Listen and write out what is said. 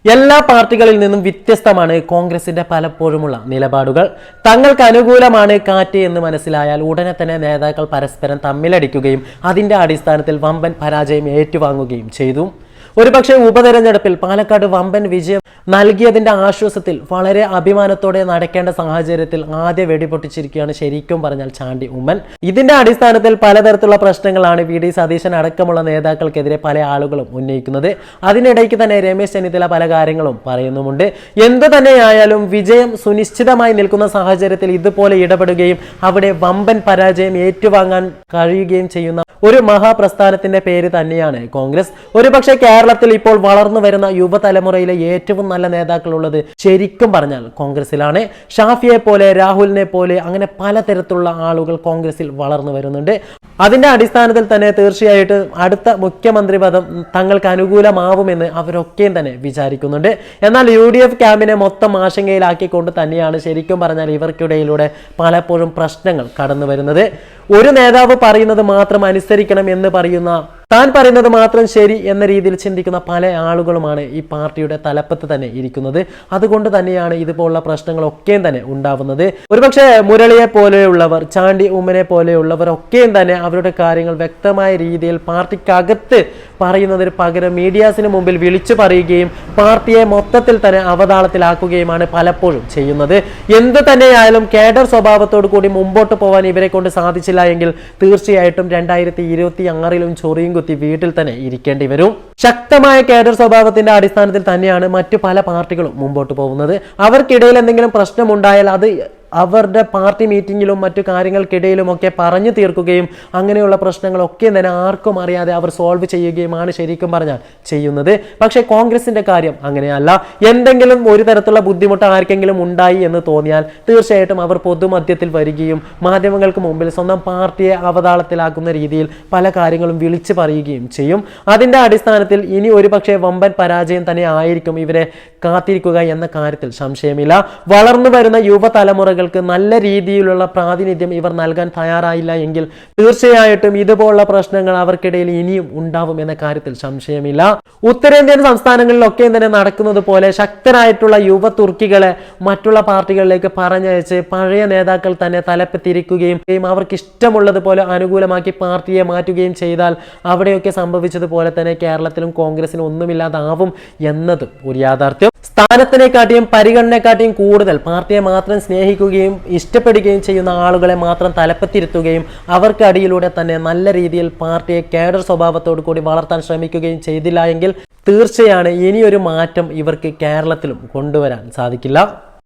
എല്ലാ പാർട്ടികളിൽ നിന്നും വ്യത്യസ്തമാണ് കോൺഗ്രസിന്റെ പലപ്പോഴുമുള്ള നിലപാടുകൾ. തങ്ങൾക്ക് അനുകൂലമാണ് കാറ്റ് എന്ന് മനസ്സിലായാൽ ഉടനെ തന്നെ നേതാക്കൾ പരസ്പരം തമ്മിലടിക്കുകയും അതിന്റെ അടിസ്ഥാനത്തിൽ വമ്പൻ പരാജയം ഏറ്റുവാങ്ങുകയും ചെയ്തു. ഒരുപക്ഷെ ഉപതെരഞ്ഞെടുപ്പിൽ പാലക്കാട് വമ്പൻ വിജയം നൽകിയതിന്റെ ആശ്വാസത്തിൽ വളരെ അഭിമാനത്തോടെ നടക്കേണ്ട സാഹചര്യത്തിൽ ആദ്യ വെടിപൊട്ടിച്ചിരിക്കുകയാണ് ശരിക്കും പറഞ്ഞാൽ ചാണ്ടി ഉമ്മൻ. ഇതിന്റെ അടിസ്ഥാനത്തിൽ പലതരത്തിലുള്ള പ്രശ്നങ്ങളാണ് വി ഡി സതീശൻ അടക്കമുള്ള നേതാക്കൾക്കെതിരെ പല ആളുകളും ഉന്നയിക്കുന്നത്. അതിനിടയ്ക്ക് തന്നെ രമേശ് ചെന്നിത്തല പല കാര്യങ്ങളും പറയുന്നുമുണ്ട്. എന്തു തന്നെയായാലും വിജയം സുനിശ്ചിതമായി നിൽക്കുന്ന സാഹചര്യത്തിൽ ഇതുപോലെ ഇടപെടുകയും അവിടെ വമ്പൻ പരാജയം ഏറ്റുവാങ്ങാൻ കഴിയുകയും ചെയ്യുന്ന ഒരു മഹാപ്രസ്ഥാനത്തിന്റെ പേര് തന്നെയാണ് കോൺഗ്രസ്. ഒരുപക്ഷെ കേരളത്തിൽ ഇപ്പോൾ വളർന്നു വരുന്ന യുവതലമുറയിലെ ഏറ്റവും നല്ല നേതാക്കളുള്ളത് ശരിക്കും പറഞ്ഞാൽ കോൺഗ്രസിലാണ്. ഷാഫിയെ പോലെ, രാഹുലിനെ പോലെ അങ്ങനെ പലതരത്തിലുള്ള ആളുകൾ കോൺഗ്രസിൽ വളർന്നു വരുന്നുണ്ട്. അതിന്റെ അടിസ്ഥാനത്തിൽ തന്നെ തീർച്ചയായിട്ടും അടുത്ത മുഖ്യമന്ത്രി പദം തങ്ങൾക്ക് അനുകൂലമാവുമെന്ന് അവരൊക്കെയും തന്നെ വിചാരിക്കുന്നുണ്ട്. എന്നാൽ UDF ക്യാമ്പിനെ മൊത്തം ആശങ്കയിലാക്കിക്കൊണ്ട് തന്നെയാണ് ശരിക്കും പറഞ്ഞാൽ ഇവർക്കിടയിലൂടെ പലപ്പോഴും പ്രശ്നങ്ങൾ കടന്നു വരുന്നത്. ഒരു നേതാവ് പറയുന്നത് മാത്രം അനുസരിക്കണം എന്ന് പറയുന്ന, താൻ പറയുന്നത് മാത്രം ശരി എന്ന രീതിയിൽ ചിന്തിക്കുന്ന പല ആളുകളുമാണ് ഈ പാർട്ടിയുടെ തലപ്പത്ത് തന്നെ ഇരിക്കുന്നത്. അതുകൊണ്ട് തന്നെയാണ് ഇതുപോലുള്ള പ്രശ്നങ്ങളൊക്കെയും തന്നെ ഉണ്ടാവുന്നത്. ഒരുപക്ഷെ മുരളിയെ പോലെയുള്ളവർ, ചാണ്ടി ഉമ്മനെ പോലെയുള്ളവർ ഒക്കെയും തന്നെ അവരുടെ കാര്യങ്ങൾ വ്യക്തമായ രീതിയിൽ പാർട്ടിക്കകത്ത് പറയുന്നതിന് പകരം മീഡിയാസിന് മുമ്പിൽ വിളിച്ചു പറയുകയും പാർട്ടിയെ മൊത്തത്തിൽ തന്നെ അവതാളത്തിലാക്കുകയുമാണ് പലപ്പോഴും ചെയ്യുന്നത്. എന്ത് തന്നെയായാലും കേഡർ സ്വഭാവത്തോടു കൂടി മുമ്പോട്ട് പോകാൻ ഇവരെ കൊണ്ട് സാധിച്ചില്ല എങ്കിൽ തീർച്ചയായിട്ടും 2026 ചൊറിയും കുത്തി വീട്ടിൽ തന്നെ ഇരിക്കേണ്ടി വരും. ശക്തമായ കേഡർ സ്വഭാവത്തിന്റെ അടിസ്ഥാനത്തിൽ തന്നെയാണ് മറ്റു പല പാർട്ടികളും മുമ്പോട്ട് പോകുന്നത്. അവർക്കിടയിൽ എന്തെങ്കിലും പ്രശ്നമുണ്ടായാൽ അത് അവരുടെ പാർട്ടി മീറ്റിങ്ങിലും മറ്റു കാര്യങ്ങൾക്കിടയിലുമൊക്കെ പറഞ്ഞു തീർക്കുകയും അങ്ങനെയുള്ള പ്രശ്നങ്ങളൊക്കെ തന്നെ ആർക്കും അറിയാതെ അവർ സോൾവ് ചെയ്യുകയുമാണ് ശരിക്കും പറഞ്ഞാൽ ചെയ്യുന്നത്. പക്ഷേ കോൺഗ്രസിന്റെ കാര്യം അങ്ങനെയല്ല. എന്തെങ്കിലും ഒരു തരത്തിലുള്ള ബുദ്ധിമുട്ട് ആർക്കെങ്കിലും ഉണ്ടായി എന്ന് തോന്നിയാൽ തീർച്ചയായിട്ടും അവർ പൊതുമധ്യത്തിൽ വരികയും മാധ്യമങ്ങൾക്ക് മുമ്പിൽ സ്വന്തം പാർട്ടിയെ അവതാളത്തിലാക്കുന്ന രീതിയിൽ പല കാര്യങ്ങളും വിളിച്ചു പറയുകയും ചെയ്യും. അതിന്റെ അടിസ്ഥാനത്തിൽ ഇനി ഒരുപക്ഷെ വമ്പൻ പരാജയം തന്നെ ആയിരിക്കും ഇവരെ കാത്തിരിക്കുക എന്ന കാര്യത്തിൽ സംശയമില്ല. വളർന്നു വരുന്ന യുവതലമുറകൾ നല്ല രീതിയിലുള്ള പ്രാതിനിധ്യം ഇവർ നൽകാൻ തയ്യാറായില്ല എങ്കിൽ തീർച്ചയായിട്ടും ഇതുപോലുള്ള പ്രശ്നങ്ങൾ അവർക്കിടയിൽ ഇനിയും ഉണ്ടാവും എന്ന കാര്യത്തിൽ സംശയമില്ല. ഉത്തരേന്ത്യൻ സംസ്ഥാനങ്ങളിലൊക്കെ തന്നെ നടക്കുന്നത് പോലെ ശക്തരായിട്ടുള്ള യുവ തുർക്കികളെ മറ്റുള്ള പാർട്ടികളിലേക്ക് പറഞ്ഞയച്ച് പഴയ നേതാക്കൾ തന്നെ തലപ്പത്തിരിക്കുകയും അവർക്ക് ഇഷ്ടമുള്ളതുപോലെ അനുകൂലമാക്കി പാർട്ടിയെ മാറ്റുകയും ചെയ്താൽ അവിടെയൊക്കെ സംഭവിച്ചതുപോലെ തന്നെ കേരളത്തിലും കോൺഗ്രസിനും ഒന്നുമില്ലാതാവും എന്നതും ഒരു യാഥാർത്ഥ്യം. സ്ഥാനത്തിനെക്കാട്ടിയും പരിഗണനയെക്കാട്ടിയും കൂടുതൽ പാർട്ടിയെ മാത്രം സ്നേഹിക്കുകയും ഇഷ്ടപ്പെടുകയും ചെയ്യുന്ന ആളുകളെ മാത്രം തലപ്പത്തിരുത്തുകയും അവർക്ക് അടിയിലൂടെ തന്നെ നല്ല രീതിയിൽ പാർട്ടിയെ കേഡർ സ്വഭാവത്തോടു കൂടി വളർത്താൻ ശ്രമിക്കുകയും ചെയ്തില്ല എങ്കിൽ തീർച്ചയാണ് ഇനിയൊരു മാറ്റം ഇവർക്ക് കേരളത്തിലും കൊണ്ടുവരാൻ സാധിക്കില്ല.